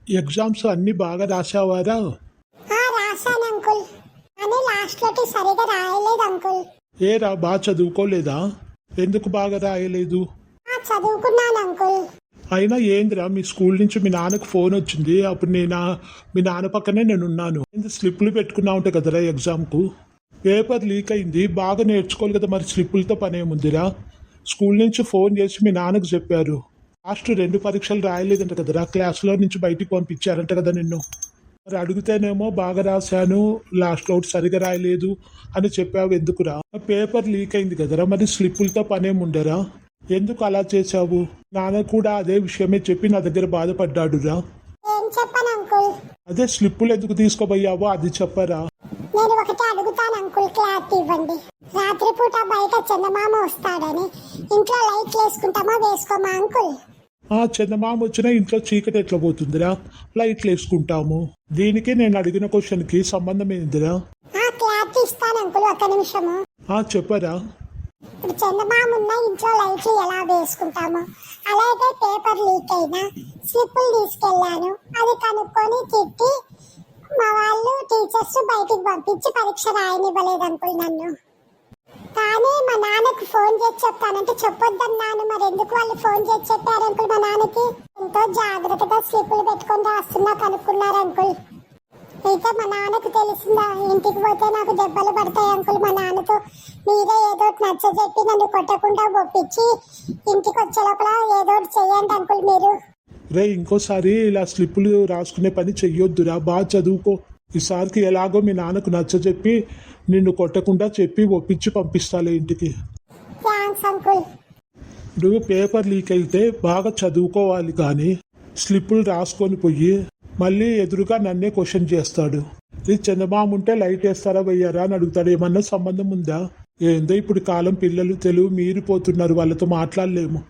Exams అన్ని బాగా రాసావారా? రాశాను అంకుల్, కానీ లాస్ట్ లోకి సరిగా రాయలేదు అంకుల్. ఏరా బాగా చదువుకోలేదా? ఎందుకు బాగా రాయలేదు? చదువుకున్నాను అంకుల్. అయినా ఏందిరా, మీ స్కూల్ నుంచి మీ నాన్నకు ఫోన్ వచ్చింది. అప్పుడు మీ నాన్న పక్కనే నేను ఉన్నాను. స్లిప్లు పెట్టుకున్నా ఉంటాయి కదరా ఎగ్జామ్కు. పేపర్ లీక్ అయింది, బాగా నేర్చుకోవాలి కదా, మరి స్లిప్పులతో పని ఏముందిరా? స్కూల్ నుంచి ఫోన్ చేసి మీ నాన్నకు చెప్పారు. లాస్ట్ 2 పరీక్షలు రాయలేదంట కదరా, క్లాస్లో నుంచి బయటికి పంపించారంట కదా నిన్ను. మరి అడిగితేనేమో బాగా రాశాను, లాస్ట్ ఒకటి సరిగా రాయలేదు అని చెప్పావు. ఎందుకురా? పేపర్ లీక్ అయింది కదరా, మరి స్లిప్పులతో పనేముండరా? ఎందుకు అలా చేశావు? నాన్న కూడా అదే విషయమే చెప్పి నా దగ్గర బాధపడ్డాడురా. అదే స్లిప్పులు ఎందుకు తీసుకోబోయావో అది చెప్పరా. నేను ఒకటి అడుగుతాను అంకుల్, క్లారిటీ ఇవ్వండి. రాత్రిపూట బయట చందమామ వస్తాడని ఇంట్లో లైట్ వేసుకుంటామా వేసుకోమా అంకుల్? చందమామ వచ్చినా ఇంట్లో చీకటి ఎట్లా పోతుందిరా? లైట్లు వేసుకుంటాము. దీనికి నేను అడిగిన క్వశ్చన్ కి సంబంధం ఏందిరా? క్లారిటీ ఇస్తాను అంకుల్, ఒక నిమిషము. చెప్పరా. ఇప్పుడు చందమామ ఉన్న ఇంట్లో లైట్లు ఎలా వేసుకుంటాము, అలాగే పేపర్ లీక్ అయినా స్లిప్పులు తీసుకెళ్లాను, అది కనుక్కొని తిట్టి మా వాళ్ళు టీచర్స్ బయటికి పంపించి పరీక్ష రాయనివ్వలేదు అంకుల్ నన్ను. కానీ మా నాన్నకు ఫోన్ చేసి చెప్తానంటే చెప్పొద్దన్నాను. మరి ఎందుకు వాళ్ళు ఫోన్ చేసి చెప్పారు అంకుల్ మా నాన్నకి? ఎంతో జాగ్రత్తగా స్లిప్పులు పెట్టుకొని రాస్తున్నా కనుక్కున్నారు అంకుల్. అయితే మా నాన్నకు తెలిసిందా, ఇంటికి పోతే నాకు దెబ్బలు పడతాయి అంకుల్. మా నాన్నతో మీరే ఏదో నచ్చజెప్పి నన్ను కొట్టకుండా ఒప్పించి ఇంటికి వచ్చే లోపల ఏదో చెయ్యండి అంకుల్ మీరు. రే, ఇంకోసారి ఇలా స్లిప్పులు రాసుకునే పని చెయ్యొద్దురా. బాగా చదువుకో. ఈసారికి ఎలాగో మీ నాన్నకు నచ్చజెప్పి నిన్ను కొట్టకుండా చెప్పి ఒప్పించి పంపిస్తాలే ఇంటికి. Thanks uncle. నువ్వు పేపర్ లీక్ అయితే బాగా చదువుకోవాలి, కానీ స్లిప్పులు రాసుకొని పోయి మళ్ళీ ఎదురుగా నన్నే క్వశ్చన్ చేస్తాడు. ఇది చందమామ ఉంటే లైట్ వేస్తారా వెయ్యారా అని అడుగుతాడు. ఏమన్నా సంబంధం ఉందా? ఏందో ఇప్పుడు కాలం పిల్లలు తెలుగు మీరిపోతున్నారు, వాళ్ళతో మాట్లాడలేము.